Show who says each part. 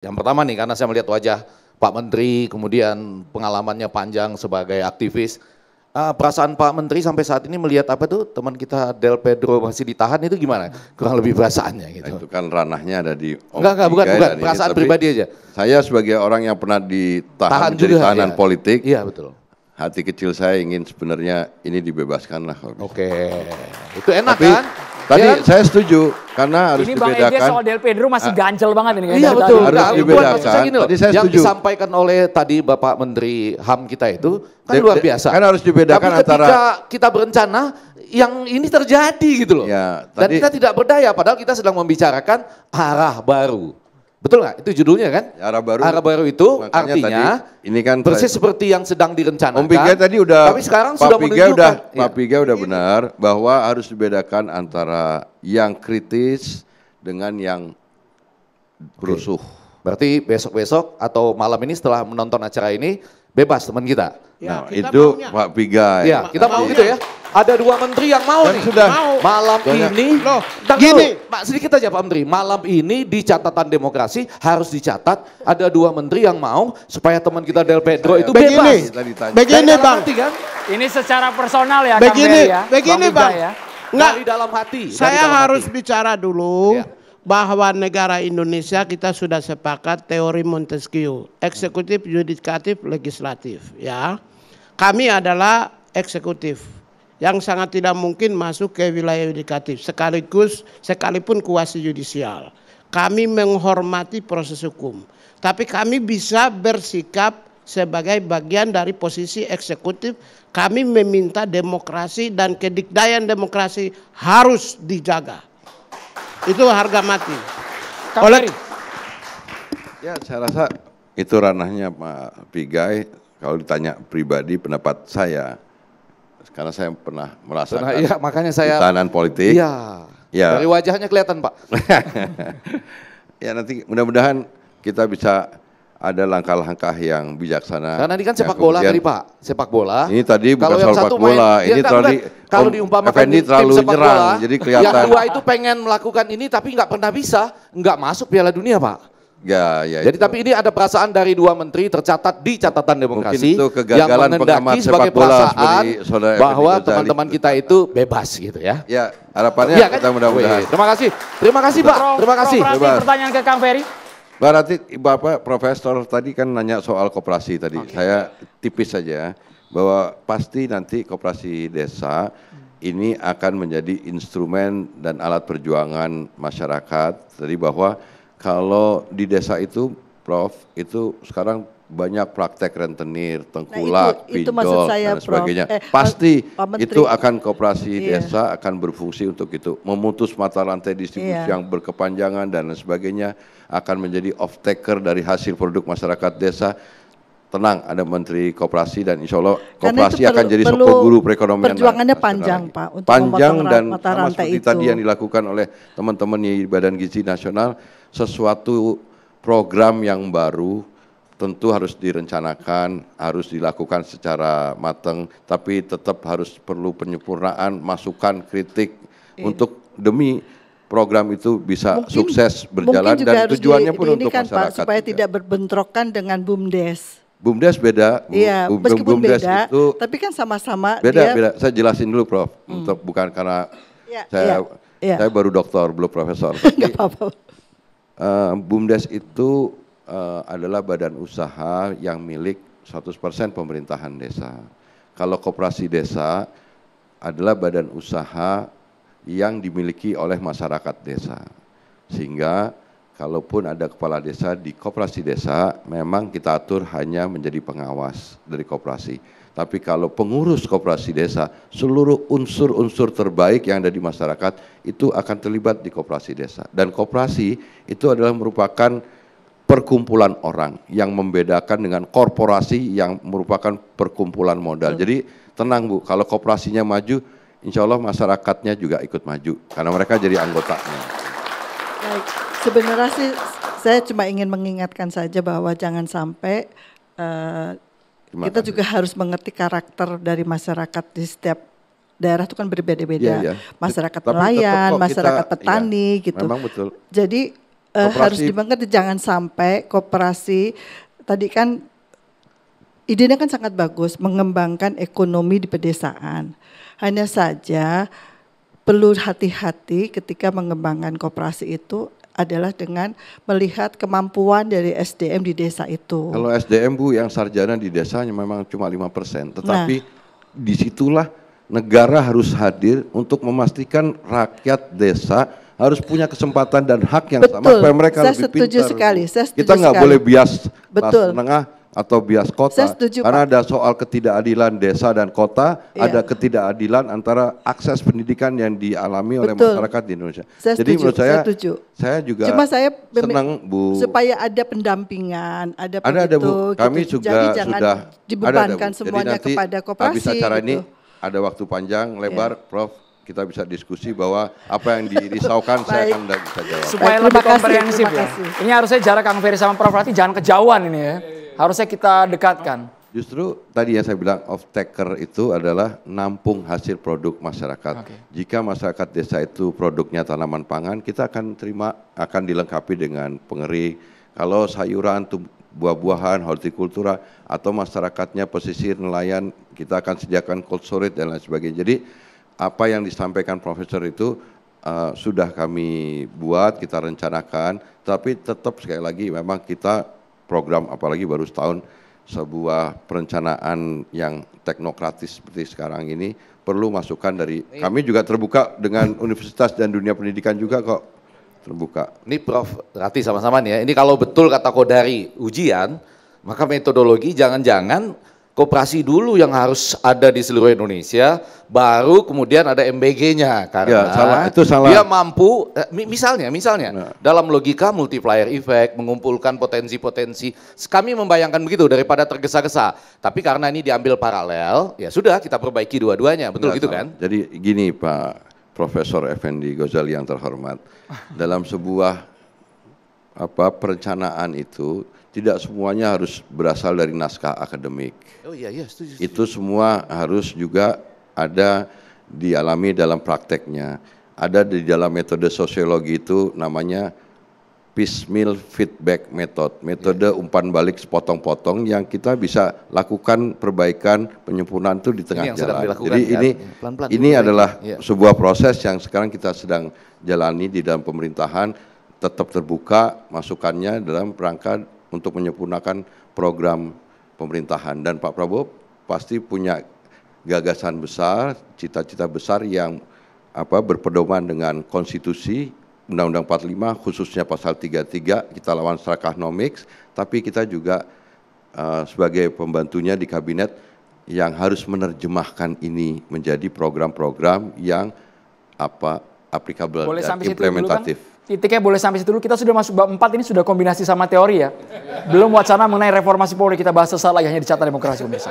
Speaker 1: Yang pertama nih, karena saya melihat wajah Pak Menteri, kemudian pengalamannya panjang sebagai aktivis. Perasaan Pak Menteri sampai saat ini melihat apa tuh teman kita Del Pedro masih ditahan itu gimana? Kurang lebih perasaannya gitu.
Speaker 2: Itu kan ranahnya ada di
Speaker 1: Enggak, bukan perasaan pribadi aja.
Speaker 2: Saya sebagai orang yang pernah ditahan menjadi
Speaker 1: juga,
Speaker 2: tahanan politik.
Speaker 1: Iya betul.
Speaker 2: Hati kecil saya ingin sebenarnya ini dibebaskan lah.
Speaker 1: Oke, itu enak
Speaker 2: tapi,
Speaker 1: kan?
Speaker 2: Tadi
Speaker 1: ya,
Speaker 2: saya setuju karena harus
Speaker 3: ini
Speaker 2: dibedakan.
Speaker 3: Ini Bang Ege soal Del Pedro masih ganjel banget ini.
Speaker 1: Iya betul.
Speaker 2: Harus dibedakan.
Speaker 1: Tadi saya yang disampaikan oleh tadi Bapak Menteri HAM kita itu kan luar biasa.
Speaker 2: Kan harus dibedakan
Speaker 1: tapi ketika kita berencana yang ini terjadi gitu loh.
Speaker 2: Ya,
Speaker 1: dan kita tidak berdaya padahal kita sedang membicarakan arah baru. Betul nggak? Itu judulnya kan?
Speaker 2: Arah baru
Speaker 1: itu artinya
Speaker 2: tadi, ini kan
Speaker 1: persis seperti yang sedang direncanakan.
Speaker 2: Om Piga tadi udah,
Speaker 1: tapi sekarang sudah menunjukkan.
Speaker 2: Pak Piga udah benar bahwa harus dibedakan antara yang kritis dengan yang berusuh.
Speaker 1: Berarti besok-besok atau malam ini setelah menonton acara ini bebas teman kita.
Speaker 2: Ya, nah itu maunya. Pak Piga.
Speaker 1: Ya, kita mau gitu ya. Ada dua menteri yang mau nih.
Speaker 2: Sudah.
Speaker 1: Malam ini.
Speaker 2: Loh,
Speaker 1: gini. Pak sedikit aja Pak Menteri. Malam ini di catatan demokrasi harus dicatat ada dua menteri yang mau supaya teman kita Del Pedro itu bebas.
Speaker 4: Begini Bang.
Speaker 1: Hati, kan?
Speaker 3: Ini secara personal ya
Speaker 4: begini,
Speaker 3: Kang Ferry ya.
Speaker 4: Begini Bang.
Speaker 3: Ya.
Speaker 1: Nggak di dalam hati.
Speaker 4: Saya harus bicara dulu. Ya. Bahwa negara Indonesia kita sudah sepakat teori Montesquieu, eksekutif, yudikatif, legislatif, ya. Kami adalah eksekutif yang sangat tidak mungkin masuk ke wilayah yudikatif sekalipun kuasi yudisial. Kami menghormati proses hukum, tapi kami bisa bersikap sebagai bagian dari posisi eksekutif. Kami meminta demokrasi dan kedikdayaan demokrasi harus dijaga. Itu harga mati.
Speaker 3: Oleh
Speaker 2: ya saya rasa itu ranahnya Pak Pigai. Kalau ditanya pribadi pendapat saya, karena saya pernah merasakan
Speaker 1: iya, makanya saya
Speaker 2: tahanan politik.
Speaker 1: Iya.
Speaker 2: Ya.
Speaker 1: Dari wajahnya kelihatan Pak.
Speaker 2: Ya nanti mudah-mudahan kita bisa ada langkah-langkah yang bijaksana.
Speaker 1: Karena ini kan sepak bola tadi Pak, sepak bola.
Speaker 2: Ini tadi bukan
Speaker 1: soal
Speaker 2: sepak bola, ini terlalu
Speaker 1: kalau diumpamakan
Speaker 2: tim
Speaker 1: terlalu
Speaker 2: nyerang,
Speaker 1: bola,
Speaker 2: jadi kelihatan.
Speaker 1: Yang dua itu pengen melakukan ini tapi nggak pernah bisa, nggak masuk Piala Dunia Pak.
Speaker 2: Ya,
Speaker 1: jadi itu. Tapi ini ada perasaan dari dua menteri tercatat di catatan demokrasi yang mengendaki sebagai perasaan bahwa teman-teman kita itu bebas gitu ya.
Speaker 2: Ya harapannya
Speaker 1: kan?
Speaker 2: kita mudah-mudahan.
Speaker 1: Terima kasih Pak, terima kasih.
Speaker 3: Pertanyaan ke Kang Ferry.
Speaker 2: Berarti Bapak Profesor tadi kan nanya soal koperasi tadi. Saya tipis saja bahwa pasti nanti koperasi desa ini akan menjadi instrumen dan alat perjuangan masyarakat. Jadi bahwa kalau di desa itu Prof itu sekarang banyak praktek rentenir, tengkulak, pinjol dan sebagainya. Pasti itu akan koperasi desa akan berfungsi untuk itu. Memutus mata rantai distribusi yang berkepanjangan dan lain sebagainya, akan menjadi off taker dari hasil produk masyarakat desa. Tenang, ada Menteri Koperasi dan insya Allah koperasi akan jadi sokong guru perekonomian.
Speaker 5: Perjuangannya panjang Pak. Untuk
Speaker 2: panjang dan sama seperti
Speaker 5: itu.
Speaker 2: tadi yang dilakukan oleh teman-teman di Badan Gizi Nasional, sesuatu program yang baru tentu harus direncanakan, harus dilakukan secara matang, tapi tetap harus perlu penyempurnaan, masukan, kritik untuk demi program itu bisa sukses berjalan dan tujuannya pun untuk masyarakat.
Speaker 5: Pak, supaya tidak berbentrokan dengan BUMDes.
Speaker 2: BUMDes beda.
Speaker 5: Iya, meskipun
Speaker 2: BUMDes
Speaker 5: beda,
Speaker 2: itu
Speaker 5: tapi kan sama-sama
Speaker 2: beda. Saya jelasin dulu Prof, untuk bukan karena saya baru doktor, belum profesor.
Speaker 5: Enggak apa-apa.
Speaker 2: BUMDes itu adalah badan usaha yang milik 100% pemerintahan desa. Kalau koperasi desa adalah badan usaha yang dimiliki oleh masyarakat desa. Sehingga kalaupun ada kepala desa di koperasi desa, memang kita atur hanya menjadi pengawas dari koperasi. Tapi kalau pengurus koperasi desa, seluruh unsur-unsur terbaik yang ada di masyarakat itu akan terlibat di koperasi desa. Dan koperasi itu adalah merupakan perkumpulan orang yang membedakan dengan korporasi yang merupakan perkumpulan modal. Jadi tenang Bu, kalau koperasinya maju, insya Allah masyarakatnya juga ikut maju karena mereka jadi anggotanya.
Speaker 5: Baik, sebenarnya sih saya cuma ingin mengingatkan saja bahwa jangan sampai kita juga harus mengerti karakter dari masyarakat di setiap daerah itu kan berbeda-beda. Masyarakat nelayan, masyarakat petani gitu.
Speaker 2: Memang betul.
Speaker 5: Jadi harus dimengerti, jangan sampai koperasi tadi kan idenya kan sangat bagus, mengembangkan ekonomi di pedesaan. Hanya saja perlu hati-hati ketika mengembangkan koperasi itu adalah dengan melihat kemampuan dari SDM di desa itu.
Speaker 2: Kalau SDM Bu yang sarjana di desanya memang cuma 5%, tetapi disitulah negara harus hadir untuk memastikan rakyat desa harus punya kesempatan dan hak yang sama supaya mereka
Speaker 5: saya
Speaker 2: lebih
Speaker 5: setuju
Speaker 2: pintar.
Speaker 5: Sekali. Saya setuju
Speaker 2: Kita nggak boleh bias kelas
Speaker 5: Betul.
Speaker 2: menengah atau bias kota,
Speaker 5: Saya setuju,
Speaker 2: karena
Speaker 5: Pak.
Speaker 2: ada soal ketidakadilan desa dan kota, ada ketidakadilan antara akses pendidikan yang dialami oleh masyarakat di Indonesia. Jadi menurut saya juga senang Bu.
Speaker 5: Supaya ada pendampingan, ada
Speaker 2: Bu. Kami
Speaker 5: gitu.
Speaker 2: juga
Speaker 5: Jadi jangan
Speaker 2: sudah
Speaker 5: dibebankan semuanya
Speaker 2: jadi nanti
Speaker 5: kepada koperasi.
Speaker 2: habis acara
Speaker 5: gitu.
Speaker 2: ini ada waktu panjang, lebar, Prof. Kita bisa diskusi bahwa apa yang dirisaukan saya akan bisa jawab.
Speaker 3: Supaya
Speaker 5: Baik,
Speaker 3: lebih
Speaker 5: terima kasih,
Speaker 3: komprehensif
Speaker 5: terima
Speaker 3: ya.
Speaker 5: kasih.
Speaker 3: Ini harusnya jarak Kang Ferry sama Prof Rati jangan kejauhan ini ya. Harusnya kita dekatkan.
Speaker 2: Justru tadi yang saya bilang off taker itu adalah nampung hasil produk masyarakat. Jika masyarakat desa itu produknya tanaman pangan, kita akan dilengkapi dengan pengering. Kalau sayuran, buah-buahan, hortikultura, atau masyarakatnya pesisir, nelayan, kita akan sediakan cold storage dan lain sebagainya. Jadi apa yang disampaikan Profesor itu sudah kami buat, kita rencanakan, tapi tetap sekali lagi memang kita program apalagi baru setahun, sebuah perencanaan yang teknokratis seperti sekarang ini perlu masukan dari kami juga terbuka dengan universitas dan dunia pendidikan juga kok terbuka.
Speaker 1: Ini Prof Rati sama-sama nih ya, ini kalau betul kata Kodari ujian, maka metodologi jangan-jangan koperasi dulu yang harus ada di seluruh Indonesia, baru kemudian ada MBG-nya karena
Speaker 2: itu salah.
Speaker 1: Dia mampu, misalnya dalam logika multiplier effect, mengumpulkan potensi-potensi, kami membayangkan begitu daripada tergesa-gesa, tapi karena ini diambil paralel, ya sudah kita perbaiki dua-duanya, betul gitu kan?
Speaker 2: Jadi gini Pak Profesor Effendi Ghazali yang terhormat, dalam sebuah perencanaan itu, tidak semuanya harus berasal dari naskah akademik.
Speaker 1: Oh iya, setuju.
Speaker 2: Itu semua harus juga ada dialami dalam prakteknya. Ada di dalam metode sosiologi itu namanya piecemeal feedback method, metode umpan balik sepotong-potong yang kita bisa lakukan perbaikan penyempurnaan itu di tengah jalan. Jadi ini adalah sebuah proses yang sekarang kita sedang jalani di dalam pemerintahan, tetap terbuka masukannya dalam rangka untuk menyempurnakan program pemerintahan, dan Pak Prabowo pasti punya gagasan besar, cita-cita besar yang berpedoman dengan konstitusi, Undang-Undang 45 khususnya pasal 33, kita lawan Strakahnomics, tapi kita juga sebagai pembantunya di kabinet yang harus menerjemahkan ini menjadi program-program yang applicable dan implementatif.
Speaker 3: Titiknya boleh sampai situ dulu, kita sudah masuk bab 4 ini sudah kombinasi sama teori ya. Belum wacana mengenai reformasi Polri, kita bahas sesaat lagi hanya di Carta Demokrasi pemirsa.